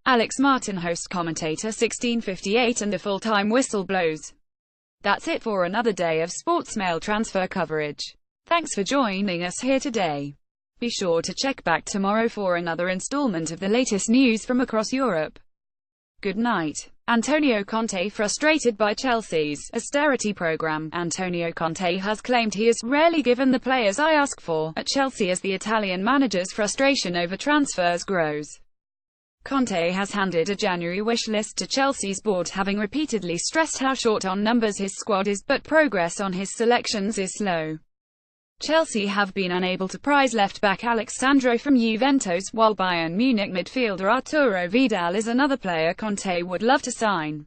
Alex Martin, host commentator 1658, and the full-time whistle blows. That's it for another day of Sportsmail transfer coverage. Thanks for joining us here today. Be sure to check back tomorrow for another installment of the latest news from across Europe. Good night. Antonio Conte frustrated by Chelsea's austerity program. Antonio Conte has claimed he is rarely given the players I ask for at Chelsea as the Italian manager's frustration over transfers grows. Conte has handed a January wish list to Chelsea's board, having repeatedly stressed how short on numbers his squad is, but progress on his selections is slow. Chelsea have been unable to prize left-back Alex Sandro from Juventus, while Bayern Munich midfielder Arturo Vidal is another player Conte would love to sign.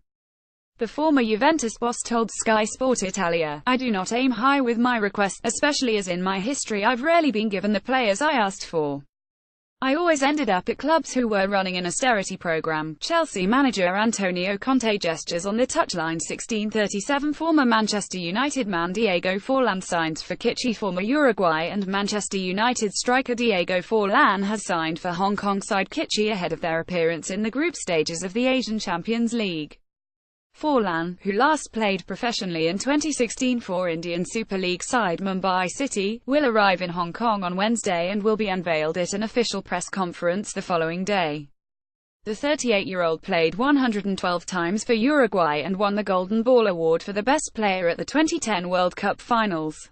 The former Juventus boss told Sky Sport Italia, "I do not aim high with my requests, especially as in my history I've rarely been given the players I asked for. I always ended up at clubs who were running an austerity program." Chelsea manager Antonio Conte gestures on the touchline. 1637 Former Manchester United man Diego Forlan signs for Kitchee. Former Uruguay and Manchester United striker Diego Forlan has signed for Hong Kong side Kitchee ahead of their appearance in the group stages of the Asian Champions League. Forlan, who last played professionally in 2016 for Indian Super League side Mumbai City, will arrive in Hong Kong on Wednesday and will be unveiled at an official press conference the following day. The 38-year-old played 112 times for Uruguay and won the Golden Ball Award for the best player at the 2010 World Cup Finals.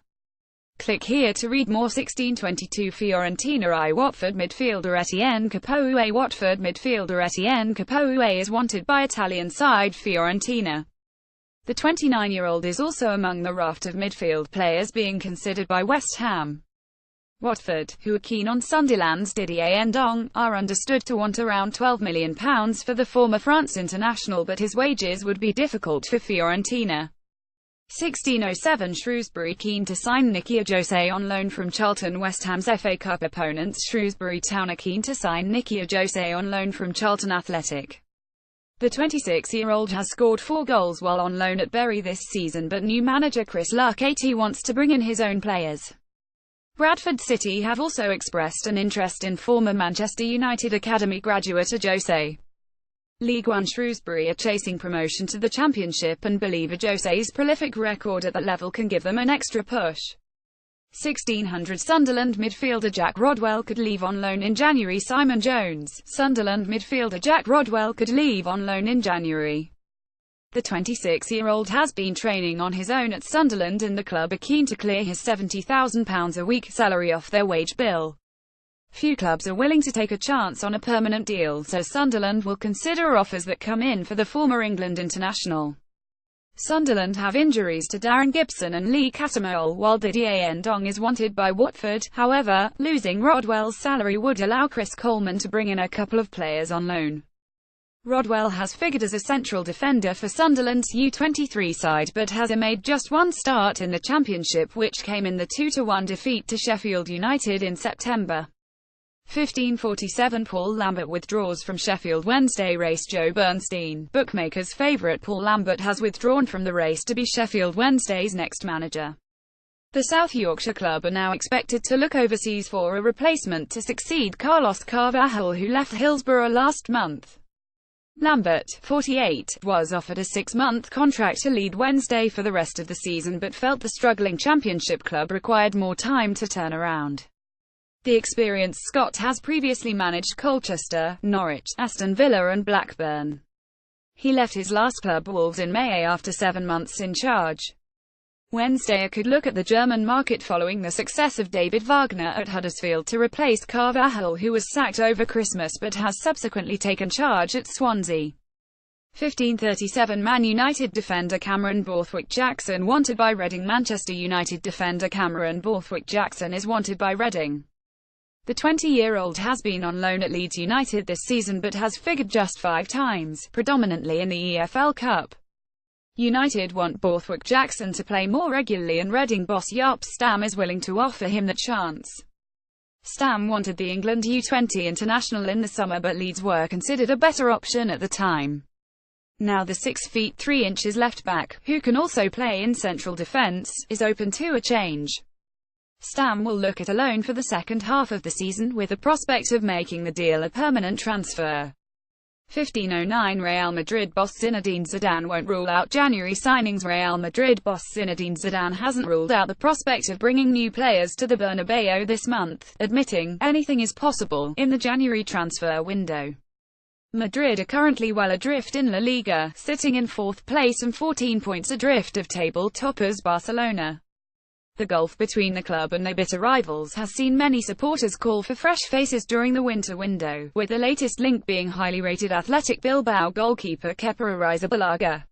Click here to read more. 1622 Fiorentina I. Watford midfielder Etienne Capoue. Watford midfielder Etienne Capoue is wanted by Italian side Fiorentina. The 29-year-old is also among the raft of midfield players being considered by West Ham. Watford, who are keen on Sunderland's Didier Ndong, are understood to want around £12 million for the former France international, but his wages would be difficult for Fiorentina. 1607 Shrewsbury keen to sign Nicky Ajose on loan from Charlton. West Ham's FA Cup opponents Shrewsbury Town are keen to sign Nicky Ajose on loan from Charlton Athletic. The 26-year-old has scored 4 goals while on loan at Bury this season, but new manager Chris Larkety wants to bring in his own players. Bradford City have also expressed an interest in former Manchester United academy graduate Ajose. League One Shrewsbury are chasing promotion to the Championship and believe Ajose's prolific record at that level can give them an extra push. 1600 Sunderland midfielder Jack Rodwell could leave on loan in January. Simon Jones. Sunderland midfielder Jack Rodwell could leave on loan in January. The 26-year-old has been training on his own at Sunderland, and the club are keen to clear his £70,000 a week salary off their wage bill. Few clubs are willing to take a chance on a permanent deal, so Sunderland will consider offers that come in for the former England international. Sunderland have injuries to Darren Gibson and Lee Cattermole, while Didier Ndong is wanted by Watford. However, losing Rodwell's salary would allow Chris Coleman to bring in a couple of players on loan. Rodwell has figured as a central defender for Sunderland's U23 side, but has made just one start in the Championship, which came in the 2-1 defeat to Sheffield United in September. 1547 Paul Lambert withdraws from Sheffield Wednesday race. Joe Bernstein, bookmakers' favourite Paul Lambert, has withdrawn from the race to be Sheffield Wednesday's next manager. The South Yorkshire club are now expected to look overseas for a replacement to succeed Carlos Carvalhal, who left Hillsborough last month. Lambert, 48, was offered a 6-month contract to lead Wednesday for the rest of the season, but felt the struggling Championship club required more time to turn around. The experienced Scot has previously managed Colchester, Norwich, Aston Villa and Blackburn. He left his last club, Wolves, in May after 7 months in charge. Wednesday could look at the German market following the success of David Wagner at Huddersfield to replace Carvalhal, who was sacked over Christmas but has subsequently taken charge at Swansea. 1537 Man United defender Cameron Borthwick-Jackson wanted by Reading. Manchester United defender Cameron Borthwick-Jackson is wanted by Reading. The 20-year-old has been on loan at Leeds United this season but has figured just 5 times, predominantly in the EFL Cup. United want Borthwick-Jackson to play more regularly, and Reading boss Jaap Stam is willing to offer him the chance. Stam wanted the England U20 international in the summer, but Leeds were considered a better option at the time. Now the 6 feet 3 inches left-back, who can also play in central defence, is open to a change. Stam will look at a loan for the second half of the season, with the prospect of making the deal a permanent transfer. 1509 Real Madrid boss Zinedine Zidane won't rule out January signings. Real Madrid boss Zinedine Zidane hasn't ruled out the prospect of bringing new players to the Bernabeu this month, admitting, "Anything is possible," in the January transfer window. Madrid are currently well adrift in La Liga, sitting in 4th place and 14 points adrift of table toppers Barcelona. The gulf between the club and their bitter rivals has seen many supporters call for fresh faces during the winter window, with the latest link being highly rated Athletic Bilbao goalkeeper Kepa Arrizabalaga.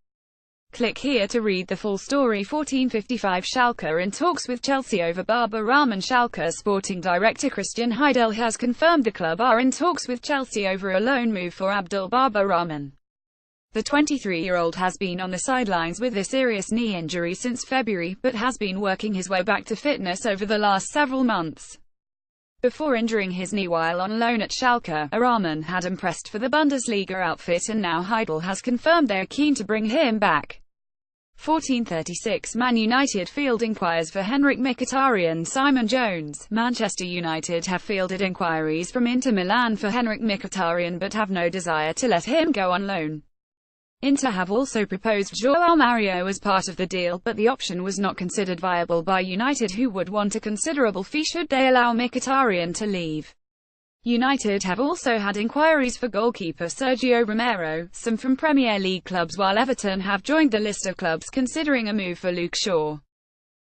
Click here to read the full story. 1455 Schalke are in talks with Chelsea over Baba Rahman. Schalke sporting director Christian Heidel has confirmed the club are in talks with Chelsea over a loan move for Abdul Baba Rahman. The 23-year-old has been on the sidelines with a serious knee injury since February, but has been working his way back to fitness over the last several months. Before injuring his knee while on loan at Schalke, Rahman had impressed for the Bundesliga outfit, and now Heidel has confirmed they are keen to bring him back. 1436 Man United field inquires for Henrik Mkhitaryan. Simon Jones. Manchester United have fielded inquiries from Inter Milan for Henrik Mkhitaryan but have no desire to let him go on loan. Inter have also proposed João Mario as part of the deal, but the option was not considered viable by United, who would want a considerable fee should they allow Mkhitaryan to leave. United have also had inquiries for goalkeeper Sergio Romero, some from Premier League clubs, while Everton have joined the list of clubs considering a move for Luke Shaw.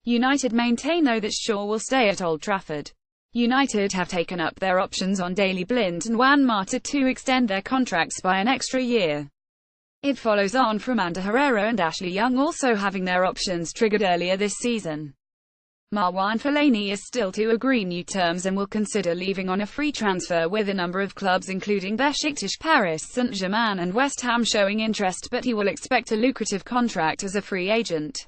United maintain though that Shaw will stay at Old Trafford. United have taken up their options on Daley Blind and Juan Mata to extend their contracts by an extra year. It follows on from Ander Herrera and Ashley Young also having their options triggered earlier this season. Marwan Fellaini is still to agree new terms and will consider leaving on a free transfer, with a number of clubs including Besiktas, Paris Saint-Germain and West Ham showing interest, but he will expect a lucrative contract as a free agent.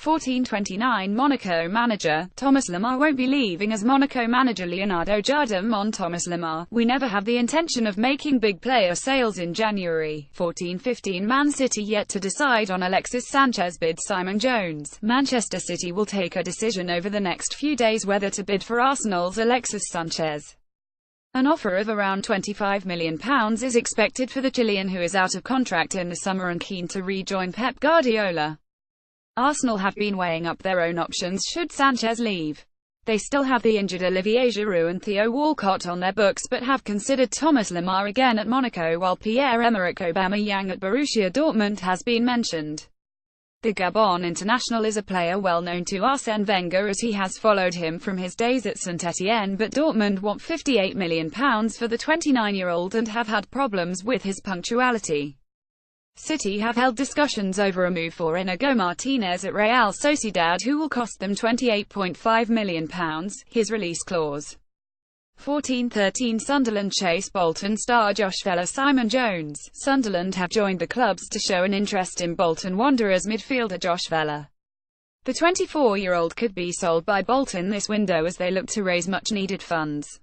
1429 Monaco manager Thomas Lemar won't be leaving as Monaco manager Leonardo Jardim on Thomas Lemar. "We never have the intention of making big player sales in January." 1415 Man City yet to decide on Alexis Sanchez bid. Simon Jones. Manchester City will take a decision over the next few days whether to bid for Arsenal's Alexis Sanchez. An offer of around £25 million is expected for the Chilean, who is out of contract in the summer and keen to rejoin Pep Guardiola. Arsenal have been weighing up their own options should Sanchez leave. They still have the injured Olivier Giroud and Theo Walcott on their books, but have considered Thomas Lemar again at Monaco, while Pierre-Emerick Aubameyang at Borussia Dortmund has been mentioned. The Gabon international is a player well known to Arsène Wenger, as he has followed him from his days at Saint-Etienne, but Dortmund want £58 million for the 29-year-old and have had problems with his punctuality. City have held discussions over a move for Inigo Martinez at Real Sociedad, who will cost them £28.5 million, his release clause. 1413 Sunderland chase Bolton star Josh Vela. Simon Jones. Sunderland have joined the clubs to show an interest in Bolton Wanderers midfielder Josh Vela. The 24-year-old could be sold by Bolton this window as they look to raise much-needed funds.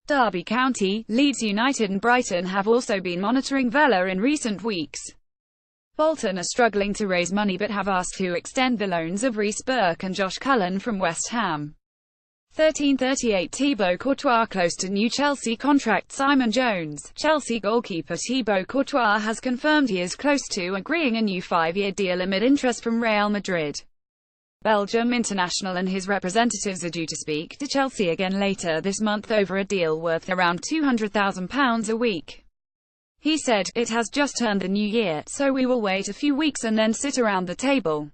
Derby County, Leeds United and Brighton have also been monitoring Vela in recent weeks. Bolton are struggling to raise money but have asked to extend the loans of Reece Burke and Josh Cullen from West Ham. 1338 Thibaut Courtois close to new Chelsea contract. Simon Jones. Chelsea goalkeeper Thibaut Courtois has confirmed he is close to agreeing a new 5-year deal amid interest from Real Madrid. Belgium international and his representatives are due to speak to Chelsea again later this month over a deal worth around £200,000 a week. He said, "It has just turned the new year, so we will wait a few weeks and then sit around the table.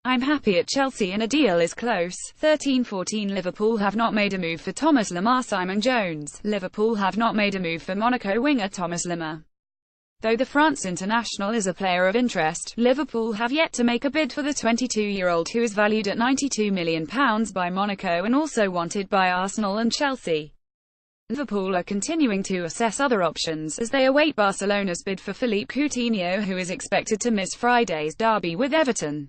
I'm happy at Chelsea and a deal is close." 1314 Liverpool have not made a move for Thomas Lemar. Simon Jones. Liverpool have not made a move for Monaco winger Thomas Lemar. Though the France international is a player of interest, Liverpool have yet to make a bid for the 22-year-old, who is valued at £92 million by Monaco and also wanted by Arsenal and Chelsea. Liverpool are continuing to assess other options, as they await Barcelona's bid for Philippe Coutinho, who is expected to miss Friday's derby with Everton.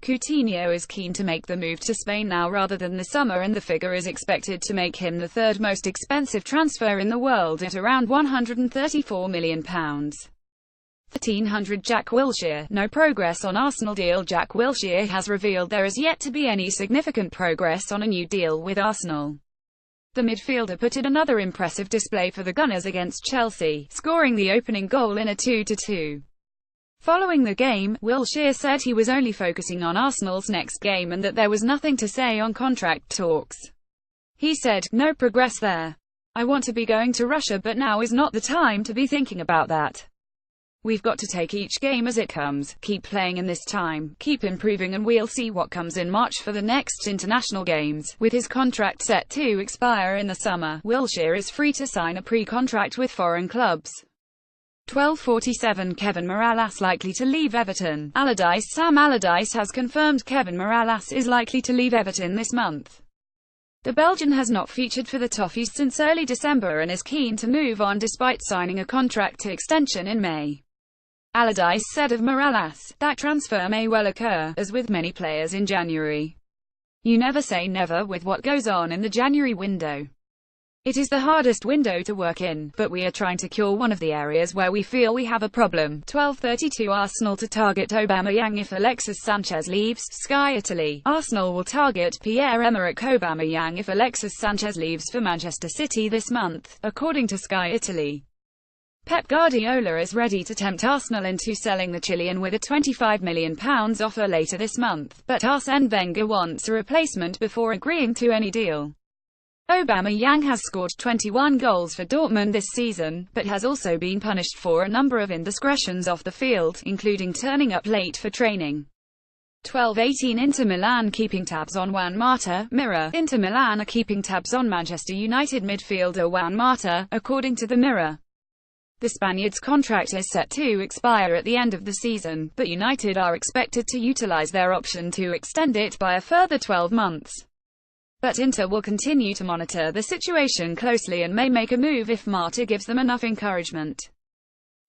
Coutinho is keen to make the move to Spain now rather than the summer, and the figure is expected to make him the third most expensive transfer in the world at around £134 million. 1300 Jack Wilshere. No progress on Arsenal deal. Jack Wilshere has revealed there is yet to be any significant progress on a new deal with Arsenal. The midfielder put in another impressive display for the Gunners against Chelsea, scoring the opening goal in a 2-2. Following the game, Wilshere said he was only focusing on Arsenal's next game and that there was nothing to say on contract talks. He said, "No progress there. I want to be going to Russia, but now is not the time to be thinking about that. We've got to take each game as it comes, keep playing in this time, keep improving, and we'll see what comes in March for the next international games." With his contract set to expire in the summer, Wilshere is free to sign a pre-contract with foreign clubs. 12:47 Kevin Mirallas likely to leave Everton. Allardyce. Sam Allardyce has confirmed Kevin Mirallas is likely to leave Everton this month. The Belgian has not featured for the Toffees since early December and is keen to move on despite signing a contract extension in May. Allardyce said of Mirallas, "That transfer may well occur, as with many players in January. You never say never with what goes on in the January window. It is the hardest window to work in, but we are trying to cure one of the areas where we feel we have a problem." 12:32 Arsenal to target Aubameyang if Alexis Sanchez leaves. Sky Italy. Arsenal will target Pierre-Emerick Aubameyang if Alexis Sanchez leaves for Manchester City this month, according to Sky Italy. Pep Guardiola is ready to tempt Arsenal into selling the Chilean with a £25 million offer later this month, but Arsene Wenger wants a replacement before agreeing to any deal. Aubameyang has scored 21 goals for Dortmund this season, but has also been punished for a number of indiscretions off the field, including turning up late for training. 12:18 Inter Milan keeping tabs on Juan Mata. Mirror. Inter Milan are keeping tabs on Manchester United midfielder Juan Mata, according to the Mirror. The Spaniard's contract is set to expire at the end of the season, but United are expected to utilise their option to extend it by a further 12 months. But Inter will continue to monitor the situation closely and may make a move if Mata gives them enough encouragement.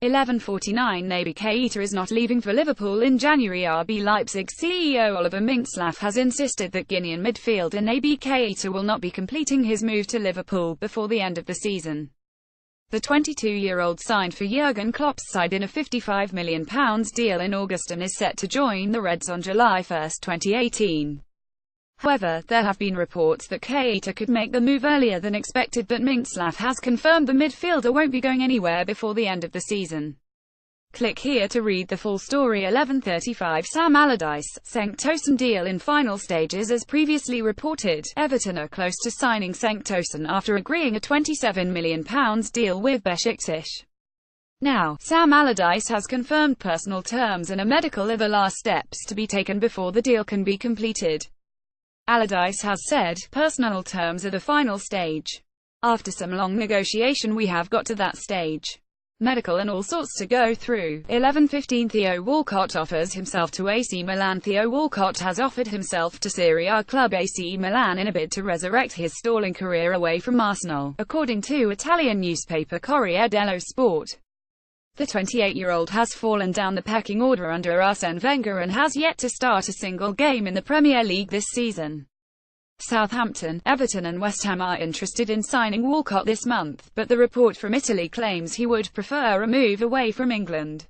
11:49 Naby Keita is not leaving for Liverpool in January. RB Leipzig CEO Oliver Mintzlaff has insisted that Guinean midfielder Naby Keita will not be completing his move to Liverpool before the end of the season. The 22-year-old signed for Jurgen Klopp's side in a £55 million deal in August and is set to join the Reds on July 1, 2018. However, there have been reports that Keita could make the move earlier than expected, but Mintzlaff has confirmed the midfielder won't be going anywhere before the end of the season. Click here to read the full story. 11:35 Sam Allardyce, Cenk Tosun deal in final stages. As previously reported, Everton are close to signing Cenk Tosun after agreeing a £27 million deal with Besiktas. Now, Sam Allardyce has confirmed personal terms and a medical are the last steps to be taken before the deal can be completed. Allardyce has said, "Personal terms are the final stage. After some long negotiation we have got to that stage. Medical and all sorts to go through." 11:15 Theo Walcott offers himself to AC Milan. Theo Walcott has offered himself to Serie A club AC Milan in a bid to resurrect his stalling career away from Arsenal, according to Italian newspaper Corriere dello Sport. The 28-year-old has fallen down the pecking order under Arsene Wenger and has yet to start a single game in the Premier League this season. Southampton, Everton and West Ham are interested in signing Walcott this month, but the report from Italy claims he would prefer a move away from England.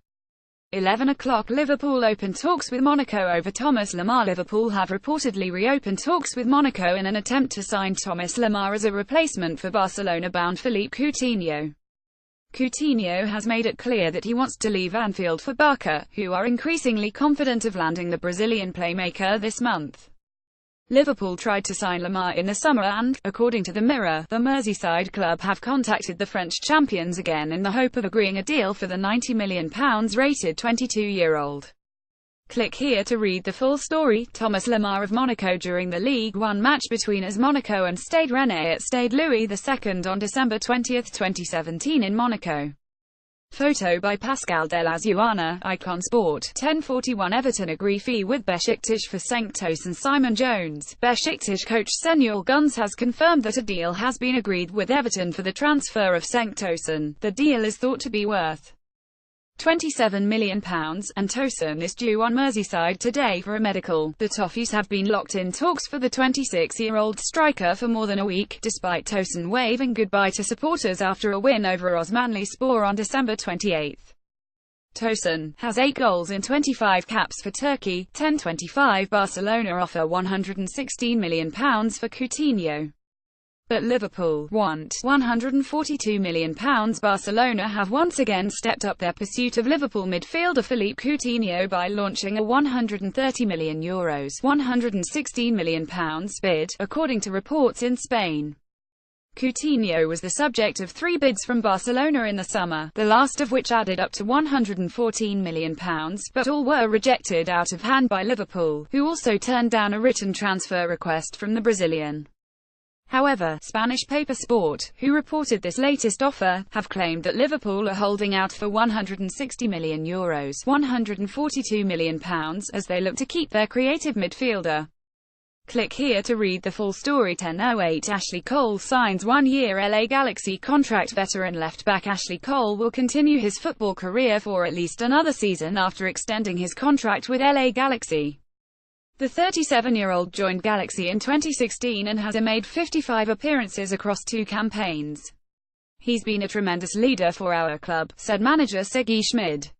11 o'clock Liverpool open talks with Monaco over Thomas Lemar. Liverpool have reportedly reopened talks with Monaco in an attempt to sign Thomas Lemar as a replacement for Barcelona-bound Philippe Coutinho. Coutinho has made it clear that he wants to leave Anfield for Barca, who are increasingly confident of landing the Brazilian playmaker this month. Liverpool tried to sign Lemar in the summer and, according to the Mirror, the Merseyside club have contacted the French champions again in the hope of agreeing a deal for the £90 million rated 22-year-old. Click here to read the full story. Thomas Lemar of Monaco during the Ligue 1 match between AS Monaco and Stade Rennais at Stade Louis II on December 20, 2017 in Monaco. Photo by Pascal Delazuana, Icon Sport. 10:41 Everton agree fee with Besiktas for Cenk Tosun. Simon Jones. Besiktas coach Senor Guns has confirmed that a deal has been agreed with Everton for the transfer of Cenk Tosun. The deal is thought to be worth £27 million, and Tosun is due on Merseyside today for a medical. The Toffees have been locked in talks for the 26-year-old striker for more than a week, despite Tosun waving goodbye to supporters after a win over Osmanlispor on December 28. Tosun has 8 goals in 25 caps for Turkey. 10:25 Barcelona offer £116 million for Coutinho. But Liverpool want £142 million. Barcelona have once again stepped up their pursuit of Liverpool midfielder Philippe Coutinho by launching a €130 million, £116 million bid, according to reports in Spain. Coutinho was the subject of 3 bids from Barcelona in the summer, the last of which added up to £114 million, but all were rejected out of hand by Liverpool, who also turned down a written transfer request from the Brazilian. However, Spanish paper Sport, who reported this latest offer, have claimed that Liverpool are holding out for €160 million, £142 million, as they look to keep their creative midfielder. Click here to read the full story. 10:08 Ashley Cole signs 1-year LA Galaxy contract. Veteran left-back Ashley Cole will continue his football career for at least another season after extending his contract with LA Galaxy. The 37-year-old joined Galaxy in 2016 and has made 55 appearances across 2 campaigns. "He's been a tremendous leader for our club," said manager Sigi Schmid.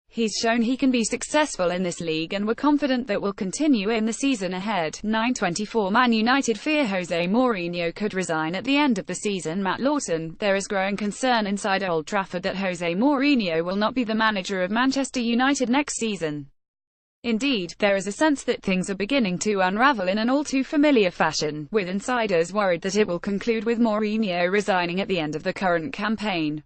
"He's shown he can be successful in this league and we're confident that will continue in the season ahead." 9:24 Man United fear Jose Mourinho could resign at the end of the season. Matt Lawton: there is growing concern inside Old Trafford that Jose Mourinho will not be the manager of Manchester United next season. Indeed, there is a sense that things are beginning to unravel in an all-too-familiar fashion, with insiders worried that it will conclude with Mourinho resigning at the end of the current campaign.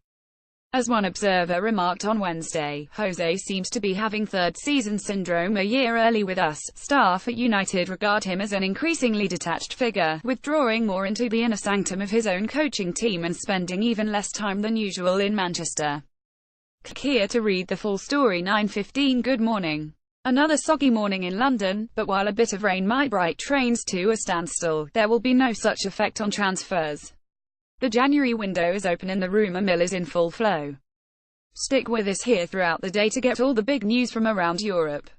As one observer remarked on Wednesday, Jose seems to be having third-season syndrome. "A year early with us." Staff at United regard him as an increasingly detached figure, withdrawing more into the inner sanctum of his own coaching team and spending even less time than usual in Manchester. Click here to read the full story. 9:15 Good morning. Another soggy morning in London, but while a bit of rain might bring trains to a standstill, there will be no such effect on transfers. The January window is open and the rumour mill is in full flow. Stick with us here throughout the day to get all the big news from around Europe.